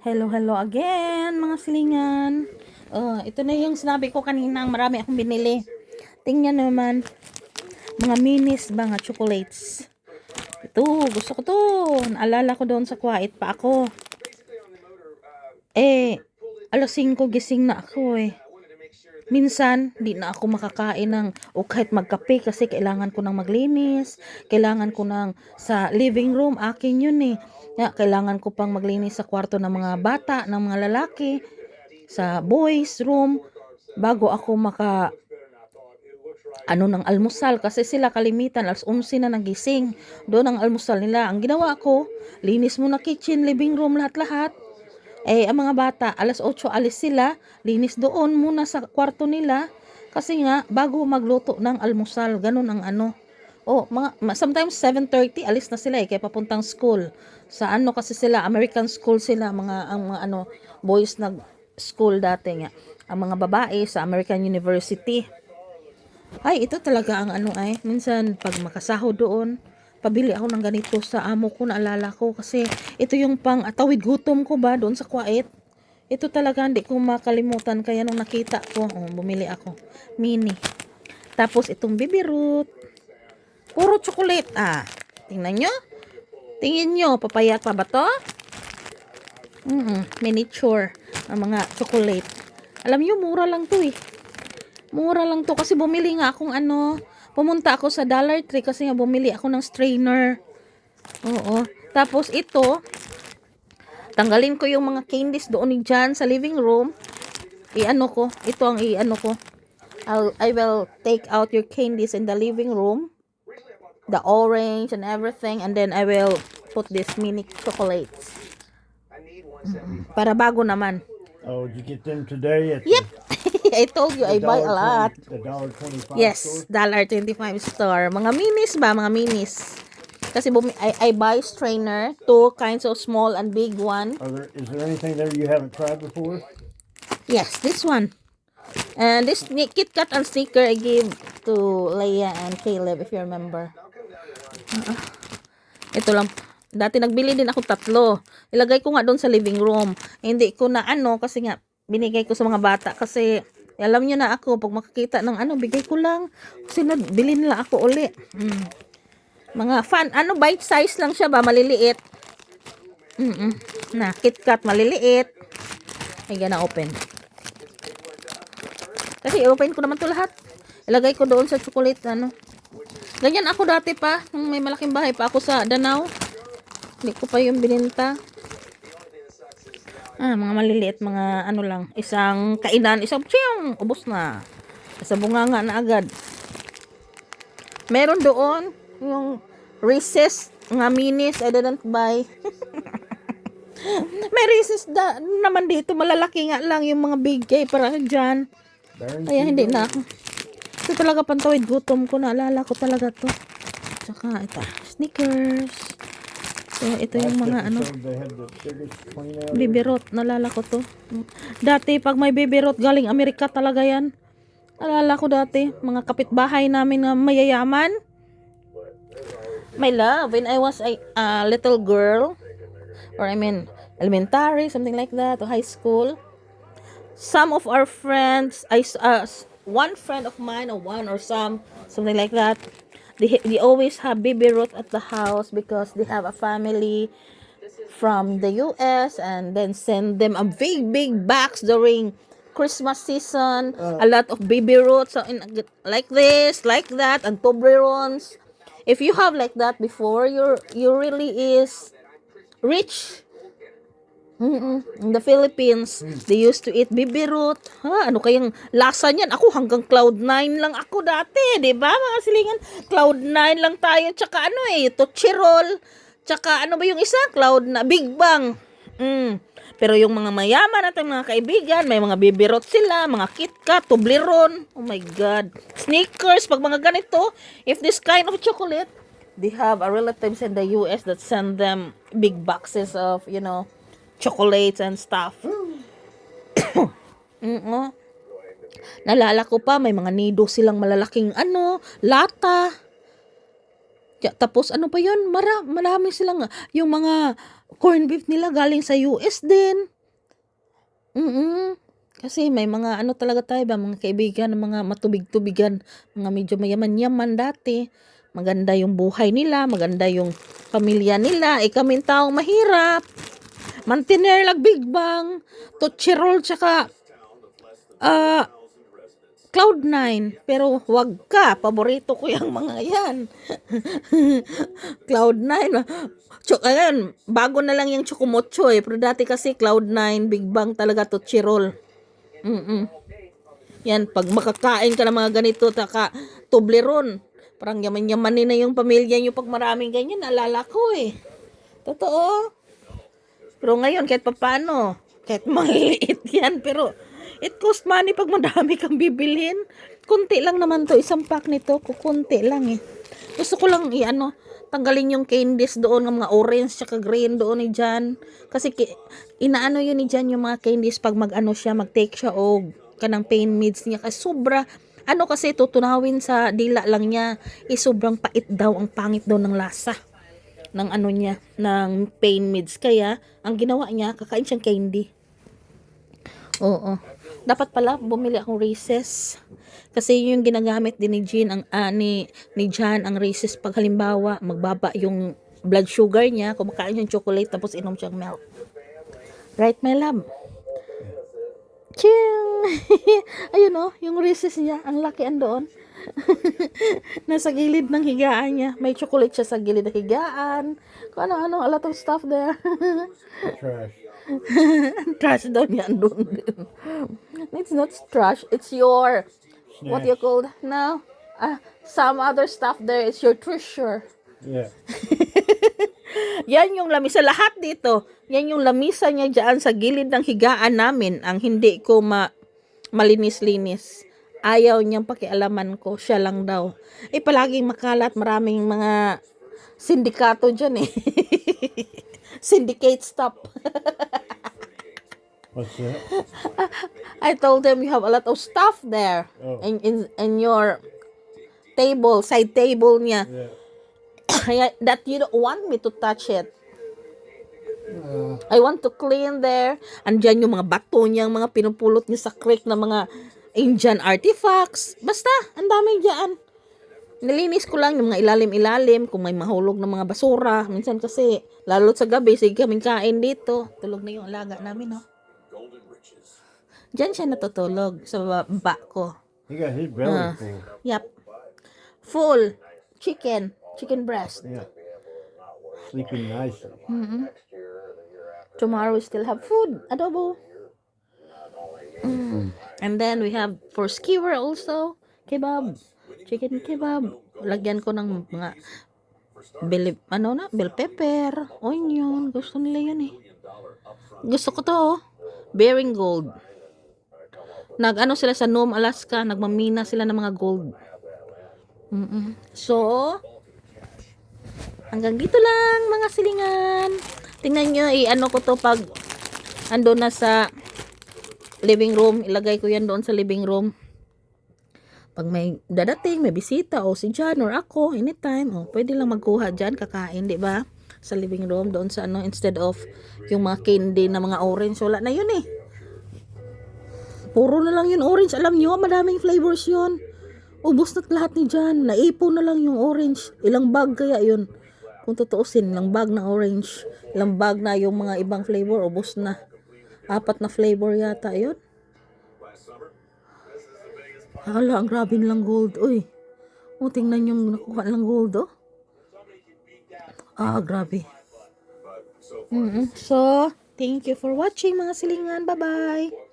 Hello, hello again, mga silingan. Ito na yung sinabi ko kanina, marami akong binili. Tingnan naman, mga minis ba nga chocolates. Ito, gusto ko to. Naalala ko doon sa Kuwait pa ako. Alas 5 gising na ako eh. Minsan, di na ako makakain ng o kahit magkape kasi kailangan ko ng maglinis. Kailangan ko ng sa living room, akin yun eh. Kailangan ko pang maglinis sa kwarto ng mga bata, ng mga lalaki, sa boys room, bago ako ng almusal kasi sila kalimitan alas 11 na nagising. Doon ang almusal nila. Ang ginawa ko, linis muna kitchen, living room, lahat-lahat. Ang mga bata, alas 8 alis sila, linis doon muna sa kwarto nila kasi nga bago magluto ng almusal, ganun ang ano. Sometimes 7:30 alis na sila kaya papuntang school. Sa kasi sila American school sila, mga boys nag school dati nga. Ang mga babae sa American University. Ito talaga ang minsan pag makasahod doon, pabili ako ng ganito sa amo ko, naalala ko kasi ito yung pang tawid gutom ko ba doon sa Kuwait. Ito talaga hindi ko makalimutan kaya nung nakita ko, bumili ako. Mini. Tapos itong bibirut. Puro chocolate. Tingnan nyo. Tingin nyo, papayat pa ba to? Miniature. Ang mga chocolate. Alam nyo, mura lang to eh. Mura lang to kasi bumili nga akong pumunta ako sa Dollar Tree kasi nga bumili ako ng strainer. Oo. Tapos ito, tanggalin ko yung mga candies doon dyan sa living room. Ito ang ko. I will take out your candies in the living room. The orange and everything. And then I will put this mini chocolates. Para bago naman. Oh, did you get them today? Yep. I told you, I buy a lot. The $1.25 Yes, store? $1.25 store. Mga minis ba? Mga minis. Kasi I buy strainer, 2 kinds of small and big one. Is there anything there you haven't tried before? Yes, this one. And this Kit Kat and Snicker I gave to Leia and Caleb, if you remember. Ito lang. Dati nagbili din ako 3. Ilagay ko nga doon sa living room. Hindi ko na kasi nga binigay ko sa mga bata kasi alam niyo na ako pag makakita ng bigay ko lang kasi bilhin nila ako uli. Mga fun, bite size lang siya ba, maliliit. Na Kit Kat maliliit. Ay gana open. Kasi open ko naman to lahat. Ilagay ko doon sa chocolate Ganyan ako dati pa nung may malaking bahay pa ako sa Danau. Hindi ko pa yung bininta. Mga maliliit, mga lang. Isang kainan, isang chiyong, ubos na. Sa bunganga na agad. Meron doon, yung Reese's, mga minis, I didn't buy. May Reese's naman dito, malalaki nga lang yung mga big para dyan. Kaya hindi na ako. Ito talaga pantawid gutom ko, naalala ko talaga to. Tsaka ito, Snickers. So, ito yung mga bibirot, nalala ko to. Dati pag may bibirot galing Amerika talaga yan. Nalala ko dati, mga kapitbahay namin na mayayaman. My love, when I was a little girl, or elementary, something like that, or high school, some of our friends, one friend of mine, or one or something like that, they always have baby Ruth at the house because they have a family from the US and then send them a big box during Christmas season. A lot of baby Ruth like this, like that, and Toblerones. If you have like that before, you really is rich. In the Philippines, they used to eat bibirut. Ano kayang lasa niyan? Ako hanggang Cloud9 lang ako dati, 'di ba? Mga silingan, Cloud9 lang tayo, tsaka Tochirol, tsaka ba yung isa? Big Bang. Pero yung mga mayaman nating mga kaibigan, may mga bibirut sila, mga KitKat, Toblerone. Oh my God. Snickers, pag mga ganito, if this kind of chocolate, they have a relatives in the US that send them big boxes of, chocolates and stuff. Nalala ko pa, may mga nido silang malalaking lata. Tapos ano pa yun? Marami silang, yung mga corned beef nila galing sa US din. Kasi may mga ano talaga tayo ba, mga kaibigan, mga matubig-tubigan, mga medyo mayaman-yaman dati. Maganda yung buhay nila, maganda yung pamilya nila. Kaming taong mahirap. Mantiner lag Big Bang, Tochirol, tsaka Cloud9. Pero wag ka, paborito ko yung mga yan. Cloud9. Ayan, bago na lang yung Chocomocho pero dati kasi Cloud9, Big Bang talaga, Tochirol. Yan, pag makakain ka ng mga ganito, taka Toblerone, parang yaman-yaman na yung pamilya nyo pag maraming ganyan. Naalala ko totoo. Pero ngayon, kahit papano, kahit maliit yan, pero it cost money pag madami kang bibilhin. Kunti lang naman to, isang pack nito, kukunti lang Gusto ko lang tanggalin yung candies doon, ng mga orange tsaka green doon dyan. Kasi inaano yun dyan yung mga candies pag mag-take siya o kanang pain meds niya. Kasi sobra, kasi tutunawin sa dila lang niya, sobrang pait daw, ang pangit daw ng lasa ng niya, ng pain meds. Kaya, ang ginawa niya, kakain siyang candy. Oo. Dapat pala bumili akong Reese's. Kasi yung ginagamit din ni Jean, ni Jan, ang Reese's pag halimbawa magbaba yung blood sugar niya, kumakain siyang chocolate tapos inom siyang milk. Right, my love? Ching! Ayun yung Reese's niya, ang laki andoon. Nasa gilid ng higaan niya. May chocolate siya sa gilid ng higaan. Kung ano-ano, a lot of stuff there. Trash. Trash daw niya andun din. It's not trash, it's your what you call now? Some other stuff there is your treasure. Yeah. Yan yung lamisa lahat dito. Yan yung lamisa niya dyan sa gilid ng higaan namin. Ang hindi ko malinis-linis. Ayaw niyang pakialaman ko. Siya lang daw. Palaging makalat. Maraming mga sindikato dyan Syndicate stuff. What's that? I told them you have a lot of stuff there. Oh. In your table, side table niya. Yeah. That you don't want me to touch it. I want to clean there. Andyan yung mga bato niya, mga pinupulot niya sa creek na mga Indian artifacts. Basta, ang dami dyan. Nilinis ko lang yung mga ilalim-ilalim, kung may mahulog na mga basura. Minsan kasi, lalo sa gabi, sige kaming kain dito. Tulog na yung alaga namin, Diyan siya natutulog sa baba ko. He got his belly full. Yep. Full. Chicken breast. Yeah. Sleeping nicely. Tomorrow we still have food. Adobo. And then we have for skewer also. Kebab. Chicken kebab. Lagyan ko ng mga bell pepper, onion. Gusto nila yan Gusto ko to Bearing Gold. Sila sa Nome, Alaska. Nagmamina sila ng mga gold. So, hanggang dito lang mga silingan. Tingnan nyo, ko to pag ando na sa living room. Ilagay ko yan doon sa living room. Pag may dadating, may bisita, o si John or ako, anytime, pwede lang magkuha dyan, kakain, di ba? Sa living room, doon sa instead of yung mga candy na mga orange, wala na yun Puro na lang yun orange. Alam nyo, madaming flavors yun. Ubus na lahat ni John. Naipon na lang yung orange. Ilang bag kaya yun? Kung tutuusin, ilang bag na orange. Ilang bag na yung mga ibang flavor. Ubus na. 4 na flavor yata yun. Hala, ang grabe nilang gold. Uy. Tingnan yung nakuha lang gold, grabe. So, thank you for watching mga silingan. Bye-bye.